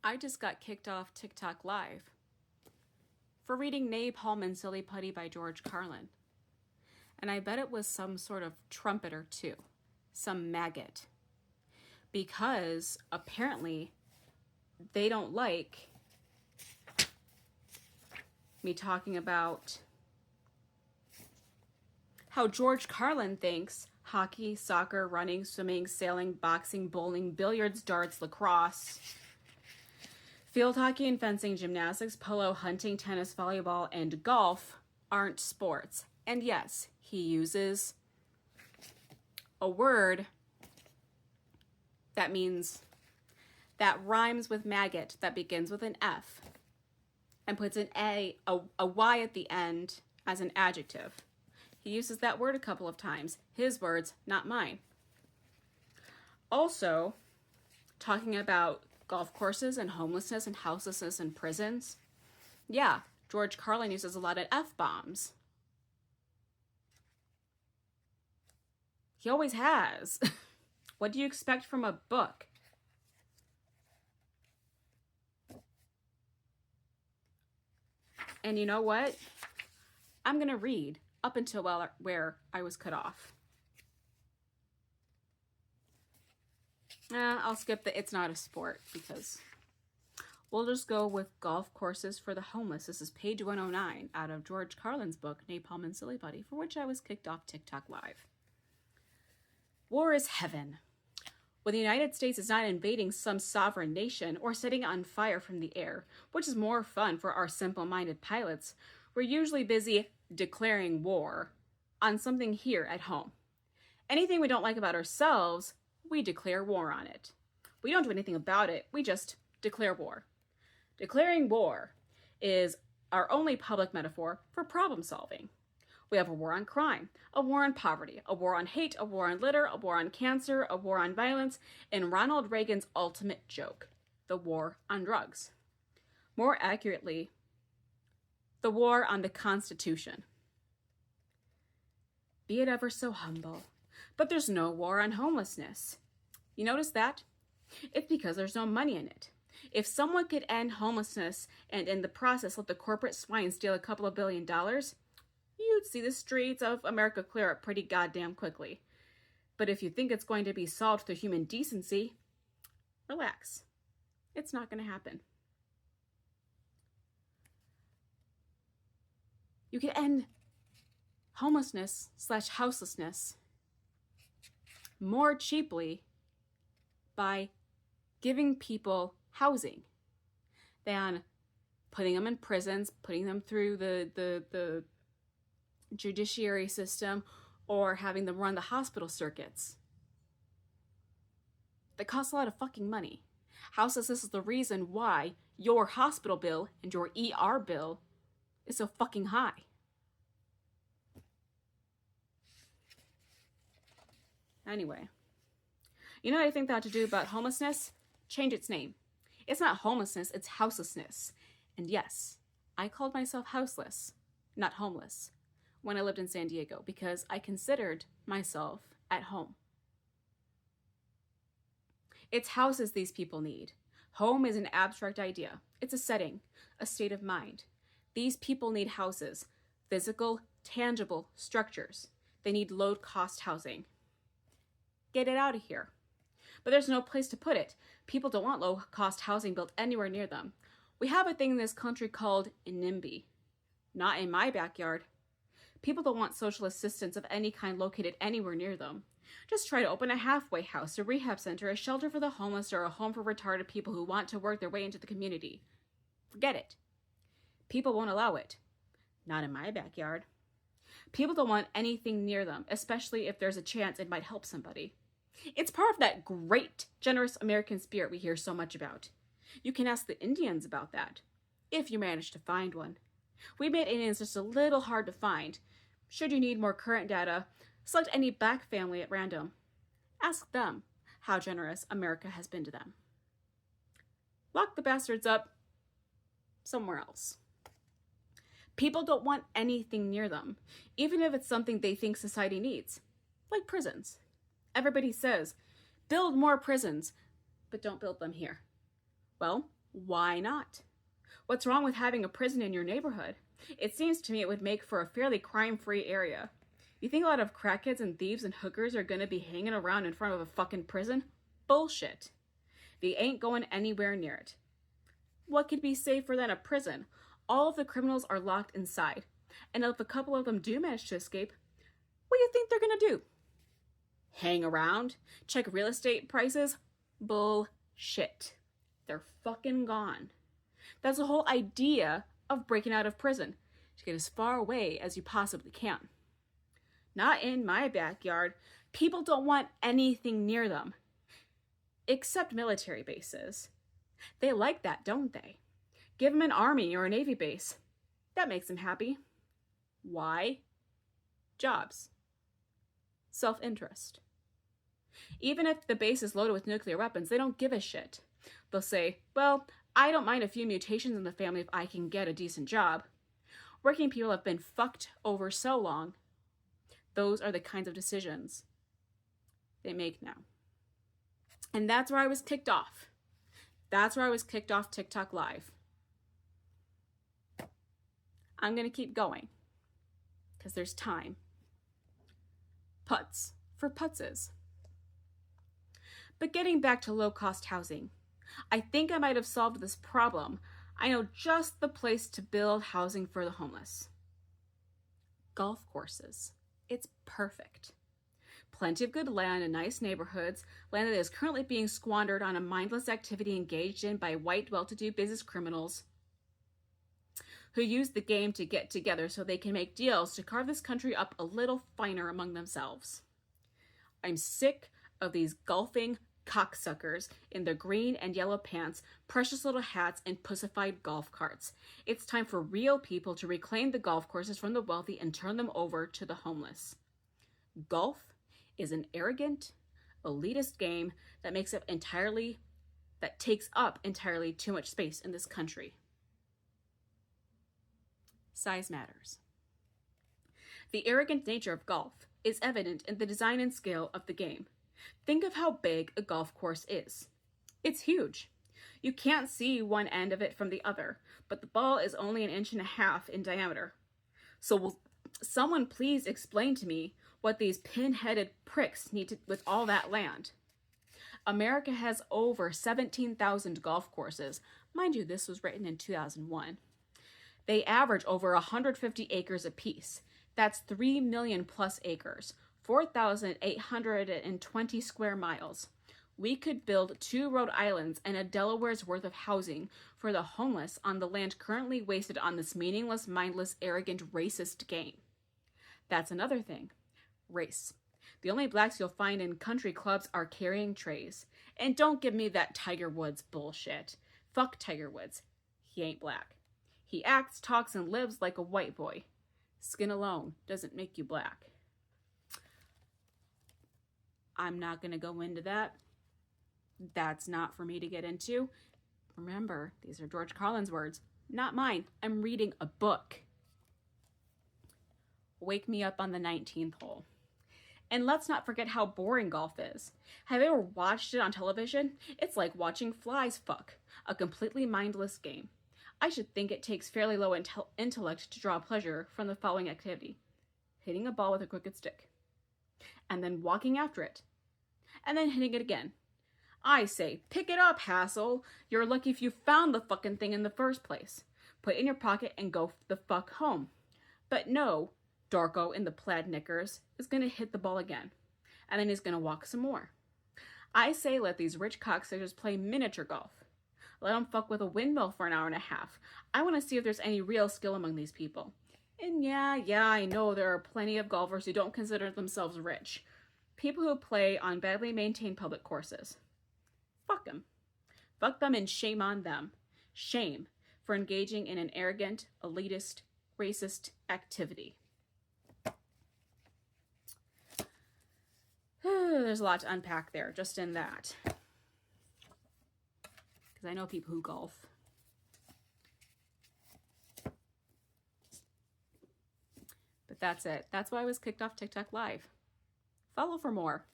I just got kicked off TikTok Live for reading Napalm and Silly Putty by George Carlin. And I bet it was some sort of trumpeter too, some maggot. Because apparently they don't like me talking about how George Carlin thinks hockey, soccer, running, swimming, sailing, boxing, bowling, billiards, darts, lacrosse, field hockey and fencing, gymnastics, polo, hunting, tennis, volleyball, and golf aren't sports. And yes, he uses a word that rhymes with maggot, that begins with an F, and puts an a Y at the end as an adjective. He uses that word a couple of times. His words, not mine. Also, talking about golf courses and homelessness and houselessness and prisons. Yeah, George Carlin uses a lot of F-bombs. He always has. What do you expect from a book? And you know what? I'm going to read up until where I was cut off. I'll skip the it's not a sport because we'll just go with golf courses for the homeless. This is page 109 out of George Carlin's book, Napalm and Silly Putty, for which I was kicked off TikTok Live. War is heaven. When the United States is not invading some sovereign nation or setting on fire from the air, which is more fun for our simple-minded pilots, we're usually busy declaring war on something here at home. Anything we don't like about ourselves, we declare war on it. We don't do anything about it, we just declare war. Declaring war is our only public metaphor for problem solving. We have a war on crime, a war on poverty, a war on hate, a war on litter, a war on cancer, a war on violence, and Ronald Reagan's ultimate joke, the war on drugs. More accurately, the war on the Constitution. Be it ever so humble, but there's no war on homelessness. You notice that? It's because there's no money in it. If someone could end homelessness and in the process let the corporate swine steal a couple of $1 billion, you'd see the streets of America clear up pretty goddamn quickly. But if you think it's going to be solved through human decency, relax. It's not going to happen. You can end homelessness/houselessness more cheaply by giving people housing than putting them in prisons, putting them through the judiciary system, or having them run the hospital circuits. That costs a lot of fucking money. Houselessness is the reason why your hospital bill and your ER bill is so fucking high. Anyway, you know what I think that ought to do about homelessness? Change its name. It's not homelessness, it's houselessness. And yes, I called myself houseless, not homeless, when I lived in San Diego because I considered myself at home. It's houses these people need. Home is an abstract idea. It's a setting, a state of mind. These people need houses, physical, tangible structures. They need low-cost housing. Get it out of here. But there's no place to put it. People don't want low-cost housing built anywhere near them. We have a thing in this country called NIMBY. Not in my backyard. People don't want social assistance of any kind located anywhere near them. Just try to open a halfway house, a rehab center, a shelter for the homeless, or a home for retarded people who want to work their way into the community. Forget it. People won't allow it. Not in my backyard. People don't want anything near them, especially if there's a chance it might help somebody. It's part of that great, generous American spirit we hear so much about. You can ask the Indians about that, if you manage to find one. We made Indians just a little hard to find. Should you need more current data, select any black family at random. Ask them how generous America has been to them. Lock the bastards up somewhere else. People don't want anything near them, even if it's something they think society needs, like prisons. Everybody says, build more prisons, but don't build them here. Well, Why not? What's wrong with having a prison in your neighborhood? It seems to me it would make for a fairly crime-free area. You think a lot of crackheads and thieves and hookers are gonna be hanging around in front of a fucking prison? Bullshit. They ain't going anywhere near it. What could be safer than a prison? All of the criminals are locked inside. And if a couple of them do manage to escape, what do you think they're gonna do? Hang around? Check real estate prices? Bullshit. They're fucking gone. That's the whole idea of breaking out of prison, to get as far away as you possibly can. Not in my backyard. People don't want anything near them. Except military bases. They like that, don't they? Give them an army or a navy base. That makes them happy. Why? Jobs. Self-interest. Even if the base is loaded with nuclear weapons, they don't give a shit. They'll say, well, I don't mind a few mutations in the family if I can get a decent job. Working people have been fucked over so long. Those are the kinds of decisions they make now. And that's where I was kicked off. That's where I was kicked off TikTok Live. I'm going to keep going because there's time. Putz for putzes. But getting back to low-cost housing, I think I might have solved this problem. I know just the place to build housing for the homeless. Golf courses. It's perfect. Plenty of good land in nice neighborhoods, land that is currently being squandered on a mindless activity engaged in by white, well-to-do business criminals who use the game to get together so they can make deals to carve this country up a little finer among themselves. I'm sick of these golfing cocksuckers in their green and yellow pants, precious little hats, and pussified golf carts. It's time for real people to reclaim the golf courses from the wealthy and turn them over to the homeless. Golf is an arrogant, elitist game that takes up entirely too much space in this country. Size matters. The arrogant nature of golf is evident in the design and scale of the game. Think of how big a golf course is. It's huge. You can't see one end of it from the other, but the ball is only 1.5 inches in diameter. So will someone please explain to me what these pin-headed pricks need to with all that land? America has over 17,000 golf courses. Mind you, this was written in 2001. They average over 150 acres apiece. That's 3 million plus acres, 4,820 square miles. We could build 2 Rhode Islands and a Delaware's worth of housing for the homeless on the land currently wasted on this meaningless, mindless, arrogant, racist game. That's another thing. Race. The only blacks you'll find in country clubs are carrying trays. And don't give me that Tiger Woods bullshit. Fuck Tiger Woods. He ain't black. He acts, talks, and lives like a white boy. Skin alone doesn't make you black. I'm not going to go into that. That's not for me to get into. Remember, these are George Carlin's words, not mine. I'm reading a book. Wake me up on the 19th hole. And let's not forget how boring golf is. Have you ever watched it on television? It's like watching flies fuck, a completely mindless game. I should think it takes fairly low intellect to draw pleasure from the following activity: hitting a ball with a crooked stick, and then walking after it, and then hitting it again. I say, pick it up, hassle. You're lucky if you found the fucking thing in the first place. Put it in your pocket and go the fuck home. But no, Darko in the plaid knickers is gonna hit the ball again, and then he's gonna walk some more. I say let these rich cocksuckers play miniature golf. Let them fuck with a windmill for 1.5 hours. I want to see if there's any real skill among these people. And yeah, I know there are plenty of golfers who don't consider themselves rich. People who play on badly maintained public courses. Fuck them. Fuck them and shame on them. Shame for engaging in an arrogant, elitist, racist activity. There's a lot to unpack there, just in that. Because I know people who golf. But that's it. That's why I was kicked off TikTok Live. Follow for more.